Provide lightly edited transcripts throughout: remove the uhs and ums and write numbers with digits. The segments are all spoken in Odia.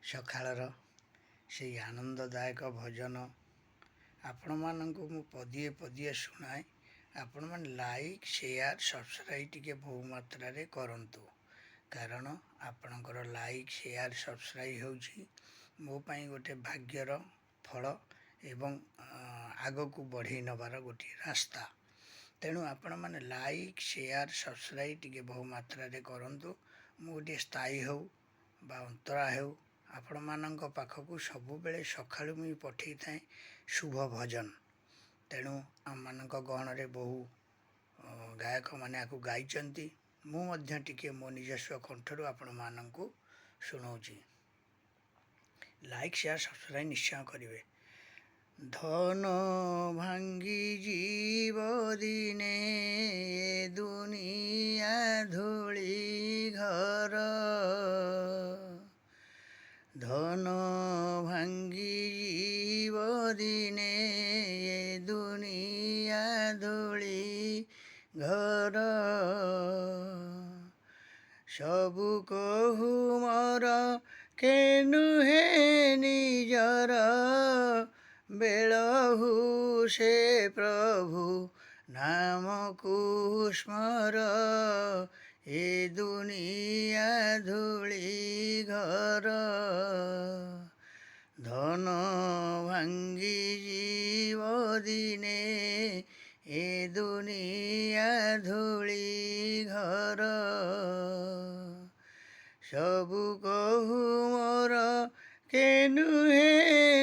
ସକାଳର ସେଇ ଆନନ୍ଦଦାୟକ ଭଜନ ଆପଣମାନଙ୍କୁ ମୁଁ ପଦିଏ ପଦିଏ ଶୁଣାଏ। ଆପଣମାନେ ଲାଇକ୍ ସେୟାର ସବସ୍କ୍ରାଇବ୍ ଟିକେ ବହୁ ମାତ୍ରାରେ କରନ୍ତୁ, କାରଣ ଆପଣଙ୍କର ଲାଇକ୍ ସେୟାର ସବସ୍କ୍ରାଇବ୍ ହେଉଛି ମୋ ପାଇଁ ଗୋଟେ ଭାଗ୍ୟର ଫଳ ଏବଂ ଆଗକୁ ବଢ଼େଇ ନେବାର ଗୋଟିଏ ରାସ୍ତା। ତେଣୁ ଆପଣମାନେ ଲାଇକ୍ ସେୟାର ସବସ୍କ୍ରାଇବ୍ ଟିକେ ବହୁ ମାତ୍ରାରେ କରନ୍ତୁ। ମୁଁ ଗୋଟିଏ ସ୍ଥାୟୀ ହେଉ ବା ଅନ୍ତରା ହେଉ ଆପଣମାନଙ୍କ ପାଖକୁ ସବୁବେଳେ ସକାଳୁ ମୁଁ ପଠାଇଥାଏ ଶୁଭ ଭଜନ। ତେଣୁ ଆମମାନଙ୍କ ଗହଣରେ ବହୁ ଗାୟକମାନେ ଆକୁ ଗାଇଛନ୍ତି। ମୁଁ ମଧ୍ୟ ଟିକିଏ ମୋ ନିଜସ୍ୱ କଣ୍ଠରୁ ଆପଣମାନଙ୍କୁ ଶୁଣାଉଛି। ଲାଇକ୍ ସେୟାର ସବସ୍କ୍ରାଇବ୍ ନିଶ୍ଚୟ କରିବେ। ଧନ ଭାଙ୍ଗି ଯିବ ଦିନେ ଦୁନିଆ ଧୂଳି ଘର, ଧନ ଭାଙ୍ଗି ଯିବ ଦିନେ ଦୁନିଆ ଧୂଳି ଘର, ସବୁ କହୁ ମୋର କେନୁହେ ନିଜର, ବେଳହୁ ସେ ପ୍ରଭୁ ନାମକୁ ସ୍ମର, ଏ ଦୁନିଆ ଧୂଳି ଘର, ଧନ ଭାଙ୍ଗି ଯିବ ଦିନେ ଏ ଦୁନିଆ ଧୂଳି ଘର, ସବୁ କହୁ ମୋର କେନୁହେ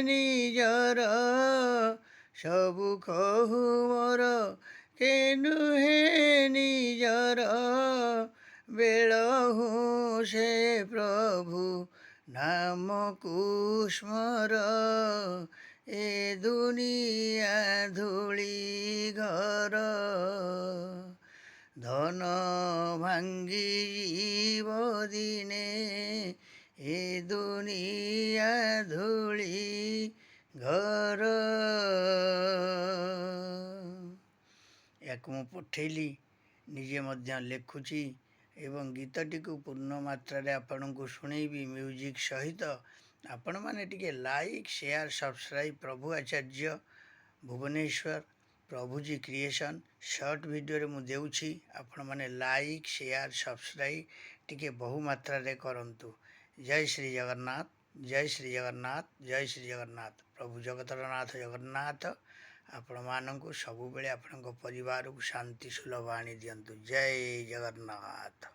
ନିଜର, ସବୁ କହୁ ମୋର କେନୁହେ ନିଜର, ବେଳହୁ ସେ ପ୍ରଭୁ ନାମକୁ ସ୍ମର, ଏ ଦୁନିଆ ଧୂଳି ଘର, ଧନ ଭାଙ୍ଗି ଯିବ ଦିନେ ଏ ଦୁନିଆ ଧୂଳି ଘର। ୟାକୁ ମୁଁ ପଠେଇଲି, ନିଜେ ମଧ୍ୟ ଲେଖୁଛି ଏବଂ ଗୀତଟିକୁ ପୂର୍ଣ୍ଣ ମାତ୍ରାରେ ଆପଣଙ୍କୁ ଶୁଣେଇବି ମ୍ୟୁଜିକ୍ ସହିତ। ଆପଣମାନେ ଟିକେ ଲାଇକ୍ ସେୟାର ସବସ୍କ୍ରାଇବ୍ ପ୍ରଭୁ ଆଚାର୍ଯ୍ୟ ଭୁବନେଶ୍ୱର ପ୍ରଭୁଜୀ କ୍ରିଏସନ୍ ସର୍ଟ ଭିଡ଼ିଓରେ ମୁଁ ଦେଉଛି। ଆପଣମାନେ ଲାଇକ୍ ସେୟାର ସବସ୍କ୍ରାଇବ୍ ଟିକେ ବହୁ ମାତ୍ରାରେ କରନ୍ତୁ। ଜୟ ଶ୍ରୀ ଜଗନ୍ନାଥ, ଜୟ ଶ୍ରୀ ଜଗନ୍ନାଥ, ଜୟ ଶ୍ରୀ ଜଗନ୍ନାଥ। ପ୍ରଭୁ ଜଗତର ନାଥ ଜଗନ୍ନାଥ ଆପଣମାନଙ୍କୁ ସବୁବେଳେ ଆପଣଙ୍କ ପରିବାରକୁ ଶାନ୍ତି ସୁଲଭ ଆଣି ଦିଅନ୍ତୁ। ଜୟ ଜଗନ୍ନାଥ।